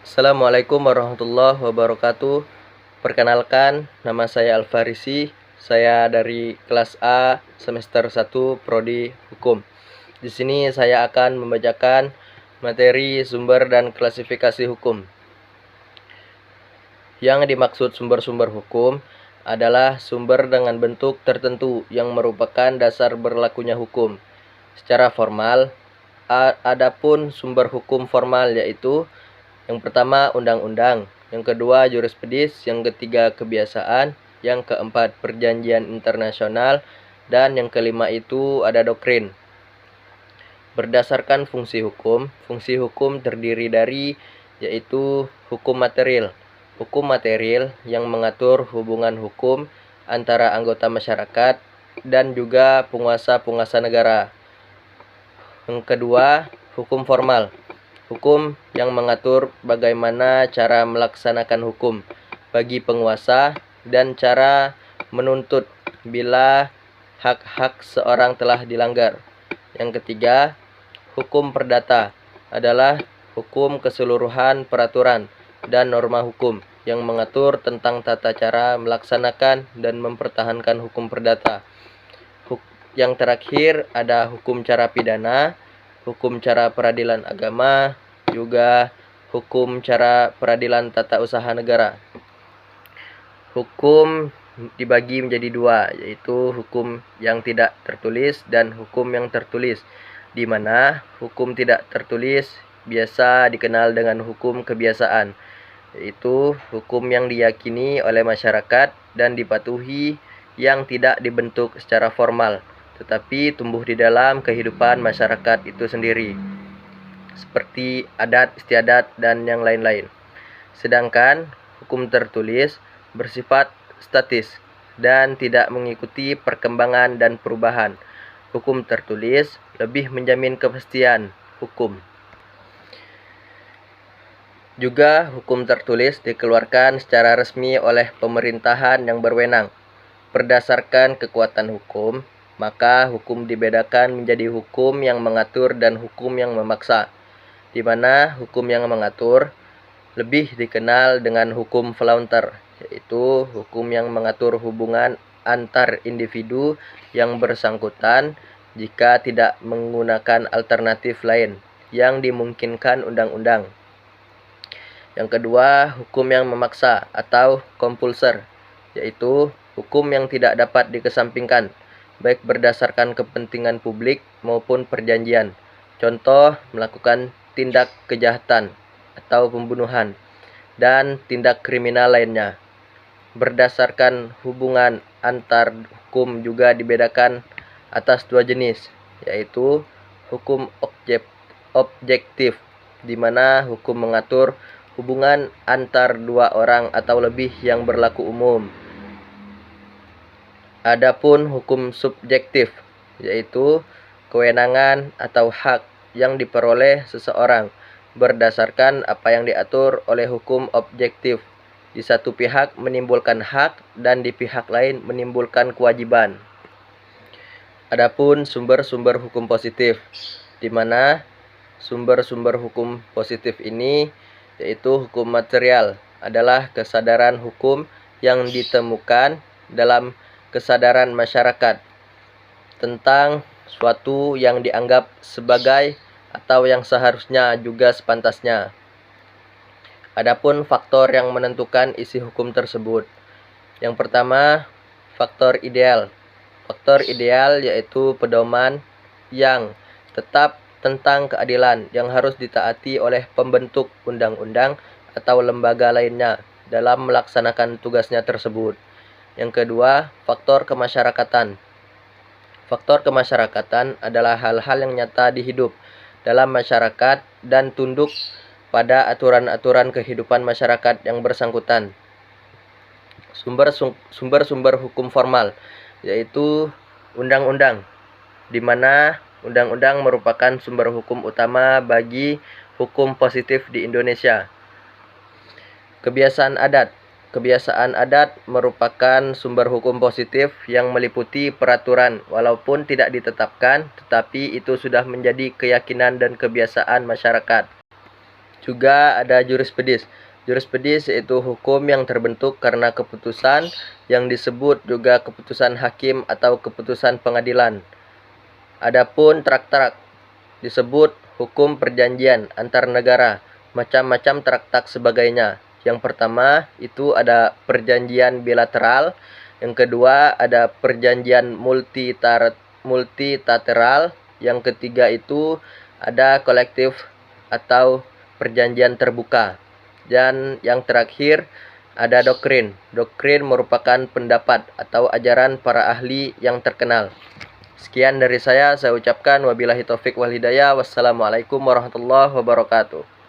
Assalamualaikum warahmatullahi wabarakatuh. Perkenalkan, nama saya Alfarisi. Saya dari kelas A semester 1 Prodi Hukum. Di sini saya akan membacakan materi sumber dan klasifikasi hukum. Yang dimaksud sumber-sumber hukum adalah sumber dengan bentuk tertentu yang merupakan dasar berlakunya hukum. Secara formal, adapun sumber hukum formal yaitu yang pertama undang-undang, yang kedua jurisprudensi, yang ketiga kebiasaan, yang keempat perjanjian internasional, dan yang kelima itu ada doktrin. Berdasarkan fungsi hukum terdiri dari yaitu hukum material. Hukum material yang mengatur hubungan hukum antara anggota masyarakat dan juga penguasa-penguasa negara. Yang kedua, hukum formal. Hukum yang mengatur bagaimana cara melaksanakan hukum bagi penguasa dan cara menuntut bila hak-hak seorang telah dilanggar. Yang ketiga, hukum perdata adalah hukum keseluruhan peraturan dan norma hukum yang mengatur tentang tata cara melaksanakan dan mempertahankan hukum perdata. Yang terakhir ada hukum cara pidana, hukum cara peradilan agama, juga hukum cara peradilan tata usaha negara. Hukum dibagi menjadi dua, yaitu hukum yang tidak tertulis dan hukum yang tertulis, di mana hukum tidak tertulis biasa dikenal dengan hukum kebiasaan, yaitu hukum yang diyakini oleh masyarakat dan dipatuhi yang tidak dibentuk secara formal, tetapi tumbuh di dalam kehidupan masyarakat itu sendiri, seperti adat istiadat dan yang lain-lain. Sedangkan hukum tertulis bersifat statis dan tidak mengikuti perkembangan dan perubahan. Hukum tertulis lebih menjamin kepastian hukum. Juga hukum tertulis dikeluarkan secara resmi oleh pemerintahan yang berwenang. Berdasarkan kekuatan hukum, maka hukum dibedakan menjadi hukum yang mengatur dan hukum yang memaksa, di mana hukum yang mengatur lebih dikenal dengan hukum volunter, yaitu hukum yang mengatur hubungan antar individu yang bersangkutan jika tidak menggunakan alternatif lain yang dimungkinkan undang-undang. Yang kedua, hukum yang memaksa atau compulsory, yaitu hukum yang tidak dapat dikesampingkan, baik berdasarkan kepentingan publik maupun perjanjian. Contoh, melakukan tindak kejahatan atau pembunuhan dan tindak kriminal lainnya. Berdasarkan hubungan antar hukum juga dibedakan atas dua jenis, yaitu hukum objektif, di mana hukum mengatur hubungan antar dua orang atau lebih yang berlaku umum. Adapun hukum subjektif, yaitu kewenangan atau hak yang diperoleh seseorang berdasarkan apa yang diatur oleh hukum objektif. Di satu pihak menimbulkan hak dan di pihak lain menimbulkan kewajiban. Adapun sumber-sumber hukum positif, di mana sumber-sumber hukum positif ini yaitu hukum material adalah kesadaran hukum yang ditemukan dalam kesadaran masyarakat tentang suatu yang dianggap sebagai atau yang seharusnya juga sepantasnya. Adapun faktor yang menentukan isi hukum tersebut. Yang pertama, faktor ideal. Faktor ideal yaitu pedoman yang tetap tentang keadilan yang harus ditaati oleh pembentuk undang-undang atau lembaga lainnya dalam melaksanakan tugasnya tersebut. Yang kedua, faktor kemasyarakatan. Faktor kemasyarakatan adalah hal-hal yang nyata di hidup dalam masyarakat dan tunduk pada aturan-aturan kehidupan masyarakat yang bersangkutan. Sumber-sumber hukum formal yaitu undang-undang, di mana undang-undang merupakan sumber hukum utama bagi hukum positif di Indonesia. Kebiasaan adat. Kebiasaan adat merupakan sumber hukum positif yang meliputi peraturan walaupun tidak ditetapkan, tetapi itu sudah menjadi keyakinan dan kebiasaan masyarakat. Juga ada jurispedis. Jurispedis yaitu hukum yang terbentuk karena keputusan yang disebut juga keputusan hakim atau keputusan pengadilan. Adapun traktat disebut hukum perjanjian antar negara, macam-macam traktat sebagainya. Yang pertama itu ada perjanjian bilateral, yang kedua ada perjanjian multilateral, yang ketiga itu ada kolektif atau perjanjian terbuka, dan yang terakhir ada doktrin. Doktrin merupakan pendapat atau ajaran para ahli yang terkenal. Sekian dari saya ucapkan wabillahi taufik wal hidayah. Wassalamualaikum warahmatullahi wabarakatuh.